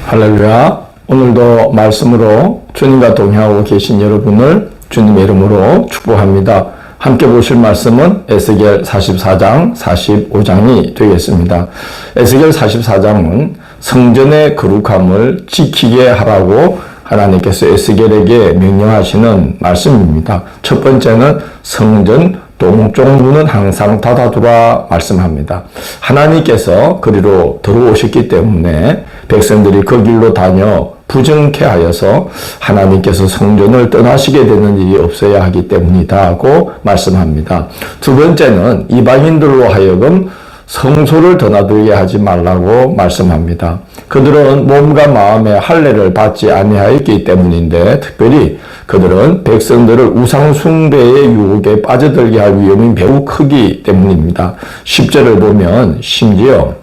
할렐루야. 오늘도 말씀으로 주님과 동행하고 계신 여러분을 주님의 이름으로 축복합니다. 함께 보실 말씀은 에스겔 44장, 45장이 되겠습니다. 에스겔 44장은 성전의 거룩함을 지키게 하라고 하나님께서 에스겔에게 명령하시는 말씀입니다. 첫 번째는 성전 동쪽 문은 항상 닫아두라 말씀합니다. 하나님께서 그리로 들어오셨기 때문에 백성들이 그 길로 다녀 부정케 하여서 하나님께서 성전을 떠나시게 되는 일이 없어야 하기 때문이다고 말씀합니다. 두 번째는 이방인들로 하여금 성소를 드나들게 하지 말라고 말씀합니다. 그들은 몸과 마음의 할례를 받지 아니하였기 때문인데, 특별히 그들은 백성들을 우상 숭배의 유혹에 빠져들게 할 위험이 매우 크기 때문입니다. 10절을 보면 심지어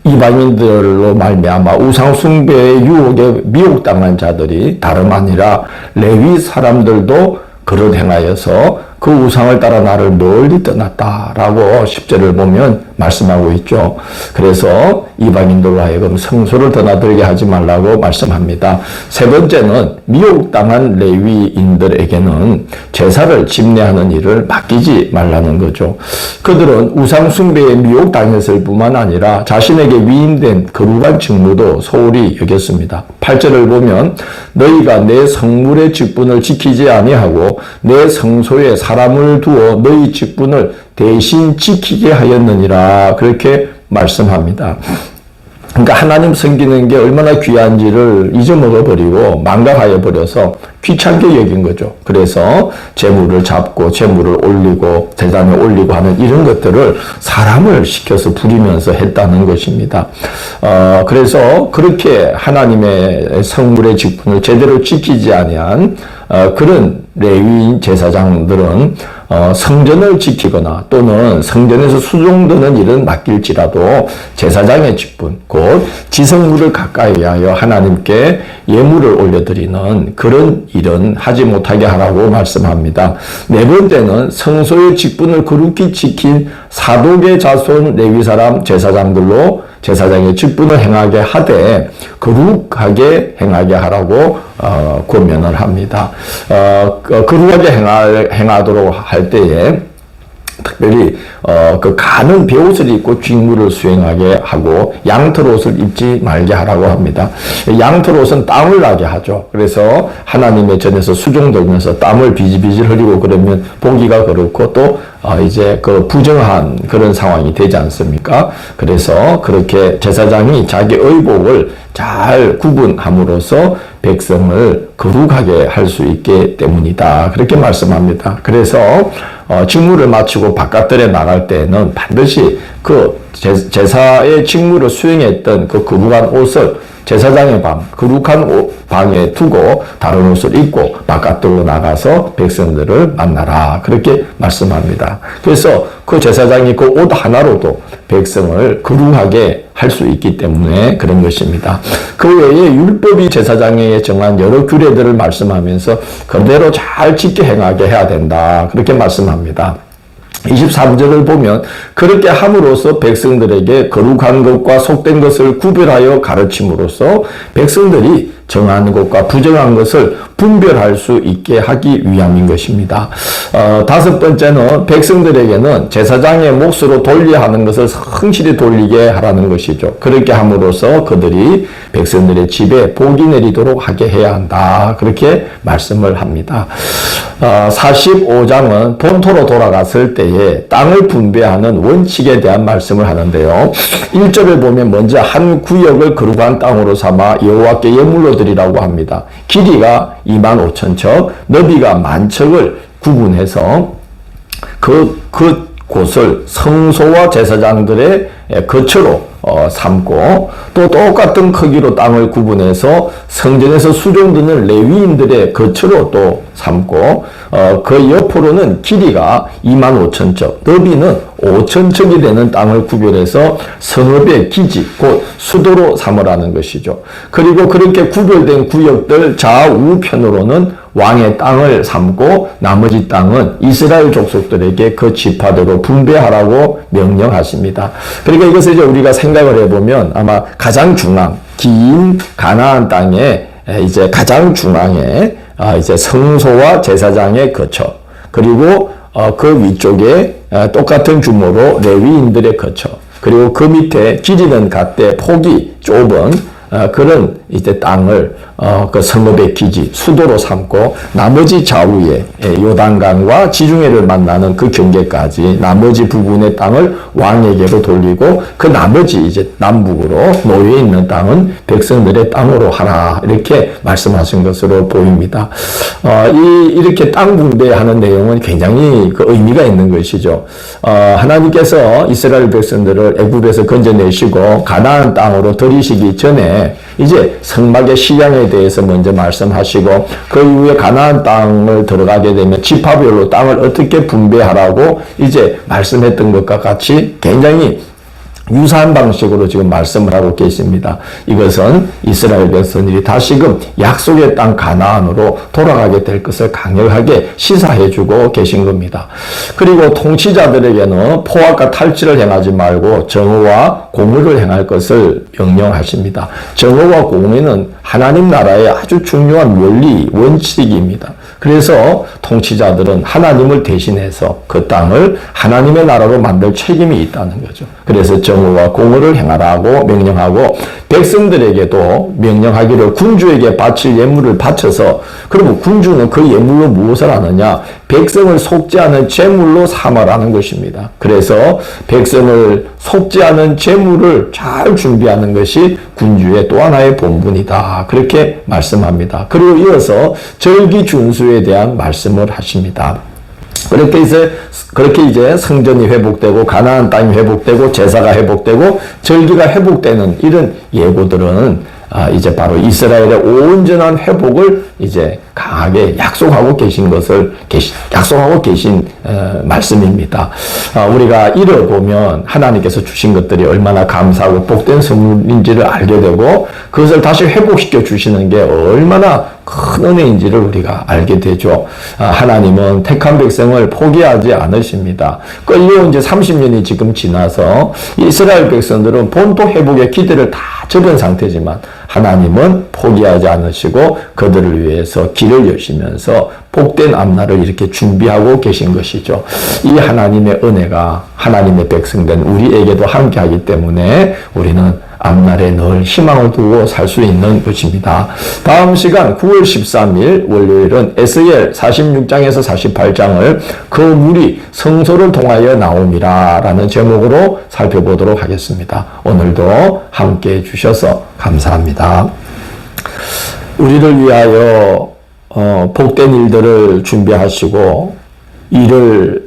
이방인들로 말미암아 우상 숭배의 유혹에 미혹당한 자들이 다름 아니라 레위 사람들도 그릇 행하여서 그 우상을 따라 나를 멀리 떠났다라고 10절을 보면 말씀하고 있죠. 그래서 이방인들로 하여금 성소를 드나들게 하지 말라고 말씀합니다. 세 번째는 미혹당한 레위인들에게는 제사를 집례하는 일을 맡기지 말라는 거죠. 그들은 우상 숭배에 미혹당했을 뿐만 아니라 자신에게 위임된 거룩한 직무도 소홀히 여겼습니다. 8절을 보면 너희가 내 성물의 직분을 지키지 아니하고 내 성소에 사람을 두어 너희 직분을 대신 지키게 하였느니라, 그렇게 말씀합니다. 그러니까 하나님 섬기는 게 얼마나 귀한지를 잊어먹어 버리고 망각하여 버려서 귀찮게 여긴 거죠. 그래서 제물을 잡고 제물을 올리고 제단에 올리고 하는 이런 것들을 사람을 시켜서 부리면서 했다는 것입니다. 그래서 그렇게 하나님의 성물의 직분을 제대로 지키지 아니한 그런 레위인 제사장들은 성전을 지키거나 또는 성전에서 수종드는 일은 맡길지라도 제사장의 직분, 곧 지성물을 가까이 하여 하나님께 예물을 올려드리는 그런 일은 하지 못하게 하라고 말씀합니다. 네 번째는 성소의 직분을 거룩히 지킨 사독의 자손 레위 사람 제사장들로 제사장의 직분을 행하게 하되 거룩하게 행하게 하라고 권면을 합니다. 거룩하게 행하도록 할 때에 특별히 그 가는 베옷을 입고 직무를 수행하게 하고 양털 옷을 입지 말게 하라고 합니다. 양털 옷은 땀을 나게 하죠. 그래서 하나님의 전에서 수종들면서 땀을 비질비질 흘리고 그러면 보기가 그렇고 또 이제 그 부정한 그런 상황이 되지 않습니까? 그래서 그렇게 제사장이 자기 의복을 잘 구분함으로써 백성을 거룩하게 할 수 있기 때문이다, 그렇게 말씀합니다. 그래서 직무를 마치고 바깥들에 나갈 때는 반드시 그 제사의 직무를 수행했던 그 거룩한 옷을 제사장의 거룩한 방에 두고 다른 옷을 입고 바깥으로 나가서 백성들을 만나라, 그렇게 말씀합니다. 그래서 그 제사장이 그 옷 하나로도 백성을 거룩하게 할 수 있기 때문에 그런 것입니다. 그 외에 율법이 제사장에게 정한 여러 규례들을 말씀하면서 그대로 잘 지켜 행하게 해야 된다, 그렇게 말씀합니다. 23절을 보면 그렇게 함으로써 백성들에게 거룩한 것과 속된 것을 구별하여 가르침으로써 백성들이 정한 것과 부정한 것을 분별할 수 있게 하기 위함인 것입니다. 다섯 번째는 백성들에게는 제사장의 몫으로 돌려야 하는 것을 성실히 돌리게 하라는 것이죠. 그렇게 함으로써 그들이 백성들의 집에 복이 내리도록 하게 해야 한다, 그렇게 말씀을 합니다. 45장은 본토로 돌아갔을 때에 땅을 분배하는 원칙에 대한 말씀을 하는데요. 1절을 보면 먼저 한 구역을 거룩한 땅으로 삼아 여호와께 예물로 드리라고 합니다. 길이가 25,000척, 너비가 10,000척을 구분해서 곳을 성소와 제사장들의 거처로 삼고 또 똑같은 크기로 땅을 구분해서 성전에서 수종드는 레위인들의 거처로 또 삼고 그 옆으로는 길이가 25,000척, 너비는 5,000척이 되는 땅을 구별해서 성읍의 기지, 곧 수도로 삼으라는 것이죠. 그리고 그렇게 구별된 구역들 좌우편으로는 왕의 땅을 삼고 나머지 땅은 이스라엘 족속들에게 그 지파대로 분배하라고 명령하십니다. 그러니까 그러니까 이것을 이제 우리가 생각을 해보면 아마 가장 중앙, 긴 가나안 땅에 이제 가장 중앙에 이제 성소와 제사장의 거처, 그리고 그 위쪽에 똑같은 규모로 레위인들의 거처, 그리고 그 밑에 길이는 같되 폭이 좁은 그런 이제 땅을 그 성읍의 기지, 수도로 삼고 나머지 좌우에 요단강과 지중해를 만나는 그 경계까지 나머지 부분의 땅을 왕에게로 돌리고 그 나머지 이제 남북으로 놓여 있는 땅은 백성들의 땅으로 하라 이렇게 말씀하신 것으로 보입니다. 이렇게 땅 분배하는 내용은 굉장히 그 의미가 있는 것이죠. 하나님께서 이스라엘 백성들을 애굽에서 건져내시고 가나안 땅으로 들이시기 전에 이제 성막의 시향에 대해서 먼저 말씀하시고 그 이후에 가나안 땅을 들어가게 되면 지파별로 땅을 어떻게 분배하라고 이제 말씀했던 것과 같이 굉장히 유사한 방식으로 지금 말씀을 하고 계십니다. 이것은 이스라엘 백성들이 다시금 약속의 땅 가나안으로 돌아가게 될 것을 강력하게 시사해주고 계신 겁니다. 그리고 통치자들에게는 포악과 탈취를 행하지 말고 정의와 공의를 행할 것을 명령하십니다. 정의와 공의는 하나님 나라의 아주 중요한 원리, 원칙입니다. 그래서 통치자들은 하나님을 대신해서 그 땅을 하나님의 나라로 만들 책임이 있다는 거죠. 그래서 정의와 공의를 행하라고 명령하고 백성들에게도 명령하기를 군주에게 바칠 예물을 바쳐서, 그러면 군주는 그 예물로 무엇을 하느냐? 백성을 속죄하는 제물로 삼아라는 것입니다. 그래서 백성을 속죄하는 제물을 잘 준비하는 것이 군주의 또 하나의 본분이다. 그렇게 말씀합니다. 그리고 이어서 절기 준수에 대한 말씀을 하십니다. 그렇게 이제 성전이 회복되고 가나안 땅이 회복되고 제사가 회복되고 절기가 회복되는 이런 예고들은 이제 바로 이스라엘의 온전한 회복을 이제 강하게 약속하고 계신 말씀입니다. 우리가 읽어보면 하나님께서 주신 것들이 얼마나 감사하고 복된 선물인지를 알게 되고 그것을 다시 회복시켜 주시는 게 얼마나 큰 은혜인지를 우리가 알게 되죠. 하나님은 택한 백성을 포기하지 않으십니다. 끌려온 지 30년이 지금 지나서 이스라엘 백성들은 본토 회복의 기대를 다 접은 상태지만 하나님은 포기하지 않으시고 그들을 위해서 길을 여시면서 복된 앞날을 이렇게 준비하고 계신 것이죠. 이 하나님의 은혜가 하나님의 백성된 우리에게도 함께하기 때문에 우리는 앞날에 늘 희망을 두고 살 수 있는 것입니다. 다음 시간 9월 13일 월요일은 에스겔 46장에서 48장을 그 물이 성소를 통하여 나옴이라 라는 제목으로 살펴보도록 하겠습니다. 오늘도 함께해 주셔서 감사합니다. 우리를 위하여 복된 일들을 준비하시고 일을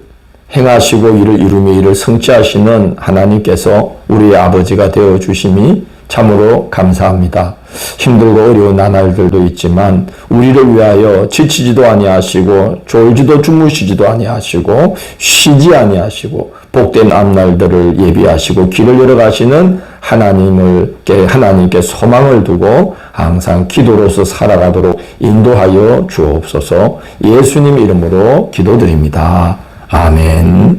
행하시고 이를 이루며 이를 성취하시는 하나님께서 우리의 아버지가 되어주심이 참으로 감사합니다. 힘들고 어려운 나날들도 있지만 우리를 위하여 지치지도 아니하시고 졸지도 주무시지도 아니하시고 쉬지 아니하시고 복된 앞날들을 예비하시고 길을 열어가시는 하나님께 소망을 두고 항상 기도로서 살아가도록 인도하여 주옵소서. 예수님 이름으로 기도드립니다. 아멘.